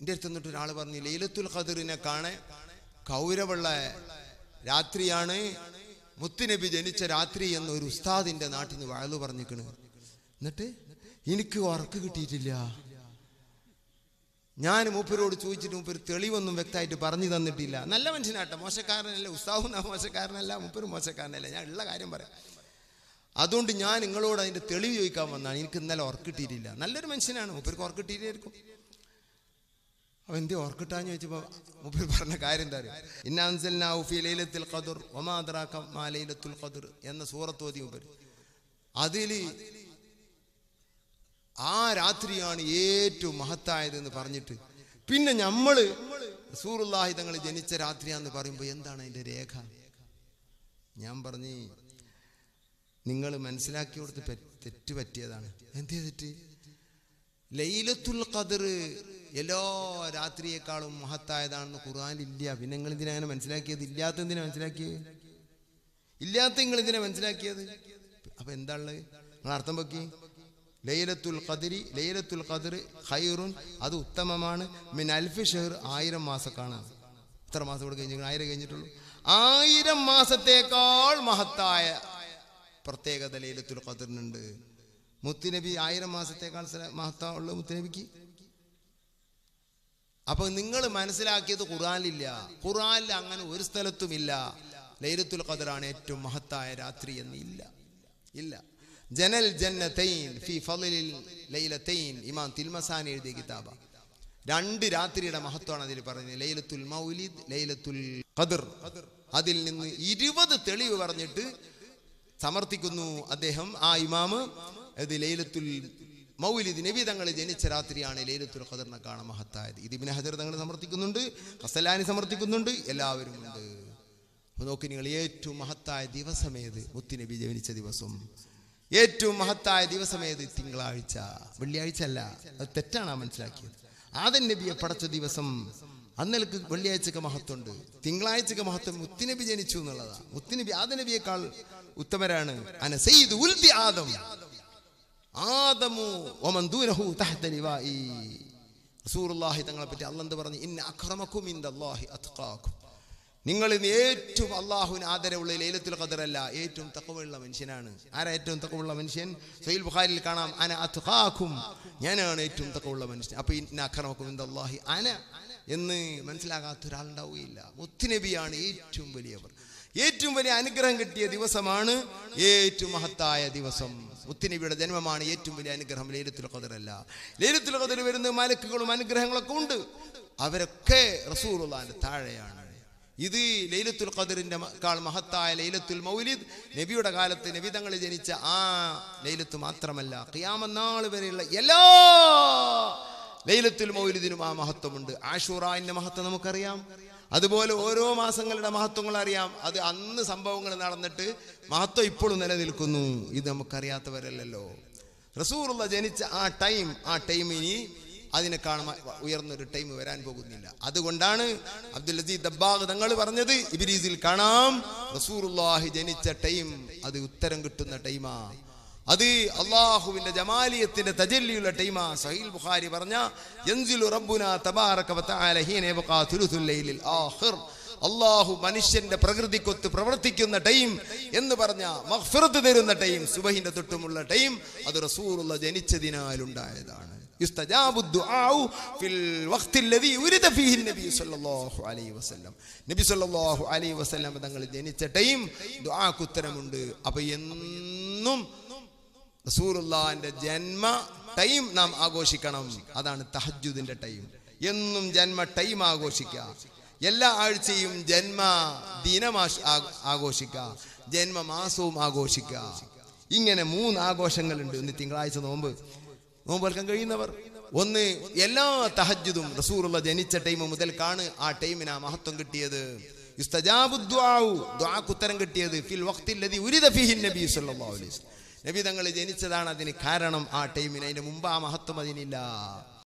എൻ്റെ അടുത്ത് നിന്നിട്ട് ഒരാൾ പറഞ്ഞു, ലൈലത്തുൽ ഖദറിനെ കാണാൻ കൗരവുള്ള രാത്രിയാണ്, മുത്തുനബി ജനിച്ച രാത്രി എന്ന് ഒരു ഉസ്താദിന്റെ നാട്ടിൽ നിന്ന് വഅള് പറഞ്ഞിക്കണ്. എന്നിട്ട് എനിക്ക് ഉറക്ക് കിട്ടിയിട്ടില്ല. ഞാൻ മൂപ്പരോട് ചോദിച്ചിട്ട് മൂപ്പര് തെളിവൊന്നും വ്യക്തമായിട്ട് പറഞ്ഞു തന്നിട്ടില്ല. നല്ല മനുഷ്യനാട്ടെ, മോശക്കാരനല്ല, ഉസ്താദും മോശക്കാരനല്ല, മൂപ്പരും മോശക്കാരനല്ല, ഞാൻ ഉള്ള കാര്യം പറയാം. അതുകൊണ്ട് ഞാൻ നിങ്ങളോട് അതിന്റെ തെളിവ് ചോദിക്കാൻ വന്നാണ്. എനിക്ക് ഇന്നലെ ഉറക്കിട്ടിട്ടില്ല. നല്ലൊരു മനുഷ്യനാണ്, മൂപ്പർക്ക് ഉറക്കിട്ടിട്ടായിരിക്കും. അവൻ എന്തേ ഓർക്കിട്ടാന്ന് ചോദിച്ചപ്പോ മൂപ്പര് പറഞ്ഞ കാര്യം എന്താ അറിയാം? ഇന്നാ അൻസൽനാഹു ഫീ ലൈലത്തുൽ ഖദ്ർ വമാ അദ്റാക മാ ലൈലത്തുൽ ഖദ്ർ എന്ന സൂറത്ത് ഓതി മൂപ്പര്. അതില് ആ രാത്രിയാണ് ഏറ്റവും മഹത്തായതെന്ന് പറഞ്ഞിട്ട് പിന്നെ നമ്മള് റസൂലുള്ളാഹി തങ്ങൾ ജനിച്ച രാത്രിയാന്ന് പറയുമ്പോൾ എന്താണ് അതിന്റെ രേഖ? ഞാൻ പറഞ്ഞു, നിങ്ങൾ മനസ്സിലാക്കി കൊടുത്ത് തെറ്റ് പറ്റിയതാണ്. എന്തേ തെറ്റ്? ലൈലത്തുൽ ഖദ്ർ എല്ലാ രാത്രിയേക്കാളും മഹത്തായതാണെന്ന് ഖുർആനിലില്ല. പിന്നെ നിങ്ങൾ ഇതിനെ അങ്ങനെ മനസ്സിലാക്കിയത്? ഇല്ലാത്ത എന്തിനാ മനസ്സിലാക്കിയത്? ഇല്ലാത്ത നിങ്ങൾ ഇതിനെ മനസ്സിലാക്കിയത്? അപ്പൊ എന്താ ഉള്ളത്? നിങ്ങൾ അർത്ഥം വെക്കി. ലൈലത്തുൽ ഖദ്ർ ഖൈറുൻ, അത് ഉത്തമമാണ്, മിൻ അൽഫി ഷഹർ, 1000 മാസക്കാണ്. എത്ര മാസം കൂടെ കഴിഞ്ഞു? 1000 കഴിഞ്ഞിട്ടുള്ളൂ. 1000 മാസത്തേക്കാൾ മഹത്തായ പ്രത്യേകത ലൈലത്തുൽ ഖദ്റിനുണ്ട്. മുത്തുനബി 1000 മാസത്തേക്കാൾ മഹത്വമുള്ള മുത്തുനബിക്ക്. അപ്പൊ നിങ്ങൾ മനസ്സിലാക്കിയത് ഖുർആനിലില്ല. ഖുർആനിൽ അങ്ങനെ ഒരു സ്ഥലത്തുമില്ല ലൈലത്തുൽ ഖദ്റാണ് ഏറ്റവും മഹത്തായ രാത്രി എന്ന്. ഇല്ല. ജനൽ ജന്നതൈൻ ഫി ഫളിൽ ലൈലതൈൻ, ഇമാം തിൽമസാനി എഴുതിയ കിതാബ. 2 രാത്രിയുടെ മഹത്വമാണ് അതിൽ പറയുന്നത്. ലൈലത്തുൽ മൗലിദ്, ലൈലത്തുൽ ഖദ്ർ. അതിൽ നിന്ന് 20 തെളിവ് പറഞ്ഞിട്ട് സമർത്ഥിക്കുന്നു അദ്ദേഹം, ആ ഇമാമ്. ഇത് ലൈലത്തുൽ മൗലിദ്, നബി തങ്ങൾ ജനിച്ച രാത്രിയാണ് ലൈലത്തുൽ ഖദ്റിനെ കാണാൻ മഹത്തായത്. ഇത് ഇബ്നു ഹജർ തങ്ങൾ സമർത്ഥിക്കുന്നുണ്ട്, ഖസലാനി സമർത്ഥിക്കുന്നുണ്ട്, എല്ലാവരും ഉണ്ട്. നോക്കി നിങ്ങൾ, ഏറ്റവും മഹത്തായ ദിവസമേത്? മുത്തുനബി ജനിച്ച ദിവസം. ഏറ്റവും മഹത്തായ ദിവസമേത്? തിങ്കളാഴ്ച, വെള്ളിയാഴ്ച അല്ല. അത് തെറ്റാണ് മനസ്സിലാക്കിയത്. ആദം നബിയെ പടച്ച ദിവസം. അന്നേക്ക് വെള്ളിയാഴ്ചക്ക് മഹത്വമുണ്ട്, തിങ്കളാഴ്ചക്ക് മഹത്വം. മുത്തുനബി ജനിച്ചു എന്നുള്ളതാ. മുത്തുനബി ആദം നബിയേക്കാൾ ഉത്തമരാണ്. അന സയ്യിദു ഉൽദി ആദം, ആദമു വമൻ ദൂനഹു തഹ്ത ലിവാഇ. റസൂലുള്ളാഹി തങ്ങളെ പറ്റി അല്ലാഹു എന്ത് പറഞ്ഞു? ഇന്ന അക്രമകും ഇൻദല്ലാഹി അത്ഖാകും. നിങ്ങളിൽ ഏറ്റവും അള്ളാഹുവിന് ആദരവുള്ള ലൈലത്തുൽ ഖദ്ർ അല്ല, ഏറ്റവും തഖ്വയുള്ള മനുഷ്യനാണ്. ആരാ ഏറ്റവും തഖ്വയുള്ള മനുഷ്യൻ? സഹീഹ് ബുഖാരിയിൽ കാണാം, അന അത്ഖാകും, ഞാനാണ് ഏറ്റവും തഖ്വയുള്ള മനുഷ്യൻ. അപ്പൊ ഇന്ന അക്രമകും ഇൻദല്ലാഹി അന എന്ന് മനസ്സിലാകാത്ത ഒരാളുണ്ടാവുകയില്ല. മുത്തുനബിയാണ് ഏറ്റവും വലിയവർ. ഏറ്റവും വലിയ അനുഗ്രഹം കിട്ടിയ ദിവസമാണ് ഏറ്റവും മഹത്തായ ദിവസം. മുത്തുനബിയുടെ ജന്മമാണ് ഏറ്റവും വലിയ അനുഗ്രഹം. ലൈലത്തുൽ ഖദ്ർ അല്ല. ലൈലത്തുൽ ഖദ്ർ വരുന്ന മലക്കുകളും അനുഗ്രഹങ്ങളൊക്കെ ഉണ്ട്, അവരൊക്കെ റസൂലുള്ളാഹിന്റെ താഴെയാണ്. ഇത് ലൈലത്തുൽ ഖദ്റിന്റെ കാൾ മഹത്തായ ലൈലത്തുൽ മൗലിദ്, നബിയുടെ കാലത്ത് നബി തങ്ങൾ ജനിച്ച ആ ലൈലത്ത് മാത്രമല്ല, ഖിയാമത്ത് നാൾ വരെയുള്ള എല്ലാ ലൈലത്തുൽ മൗലിദിനും ആ മഹത്വമുണ്ട്. ആശൂറാന്റെ മഹത്വം നമുക്കറിയാം. അതുപോലെ ഓരോ മാസങ്ങളുടെ മഹത്വങ്ങൾ അറിയാം. അത് അന്ന് സംഭവങ്ങൾ നടന്നിട്ട് മഹത്വം ഇപ്പോഴും നിലനിൽക്കുന്നു. ഇത് നമുക്കറിയാത്തവരല്ലല്ലോ. റസൂലുള്ളാഹി ജനിച്ച ആ ടൈമിനി അതിനേക്കാൾ ഉയർന്നൊരു ടൈം വരാൻ പോകുന്നില്ല. അതുകൊണ്ടാണ് അബ്ദുൽ അസീസ് ദബ്ബാഗ് തങ്ങൾ പറഞ്ഞത്, ഇബ്രീസിൽ കാണാം റസൂലുള്ളാഹി ജനിച്ച ടൈം അത് ഉത്തരം കിട്ടുന്ന ടൈമാ. അത് അള്ളാഹുവിന്റെ ജമാലിയത്തിന്റെ തജല്ലിയുള്ള ടൈമാ. സഹീഹ് ബുഖാരി പറഞ്ഞ യൻസിലു റബ്ബുനാ തബാറക വതആല ഹീന യബ്ഖാ തുലുസുൽ ലൈലിൽ ആഖിർ, അള്ളാഹു മനുഷ്യന്റെ പ്രകൃതിക്കൊത്ത് പ്രവർത്തിക്കുന്ന ടൈം എന്ന് പറഞ്ഞ മഗ്ഫിറത്ത് തരുന്ന ടൈം, സുബഹിന്റെ തൊട്ടുമുള്ള ടൈം, അത് റസൂലുള്ളാഹി ജനിച്ചതിനാൽ ഉണ്ടായതാണ്. യുസ്തജാബു ദുആഉ ഫിൽ വഖ്തില്ലദീ ഉരിദ ഫീഹി നബി സല്ലല്ലാഹു അലൈഹി വസല്ലം. നബി സല്ലല്ലാഹു അലൈഹി വസല്ലം തങ്ങൾ ജനിച്ച ടൈം ദുആക്ക് ഉത്തരമുണ്ട്. അപ്പൊ എന്നും റസൂലുള്ളാഹിന്റെ ജന്മ ടൈം നാം ആഘോഷിക്കണം. അതാണ് തഹജ്ജുദിന്റെ ടൈം. എന്നും ജന്മ ടൈം ആഘോഷിക്കുക. എല്ലാ ആഴ്ചയും ജന്മ ദിനം ആഘോഷിക്കുക, ജന്മമാസവും ആഘോഷിക്കുക. ഇങ്ങനെ 3 ആഘോഷങ്ങളുണ്ട്. ഒന്ന് തിങ്കളാഴ്ച നോമ്പ് വെൽക്കാൻ കഴിയുന്നവർ. ഒന്ന് എല്ലാ തഹജ്ജുദും റസൂലുള്ളാഹി ജനിച്ച ടൈം മുതൽക്കാണ് ആ ടൈമിന് ആ മഹത്വം കിട്ടിയത്. യുസ്തജാബു ദുആഉ, ദുആക്ക് ഉത്തരം കിട്ടിയത് ഫിൽ വഖ്തില്ലദീ ഉരിദ ഫീഹി നബി സല്ലല്ലാഹു അലൈഹി വസല്ലം. നബി തങ്ങൾ ജനിച്ചതാണ് അതിന് കാരണം. ആ ടൈമിന്, അതിന് മുമ്പ് ആ മഹത്വം അതിനില്ല.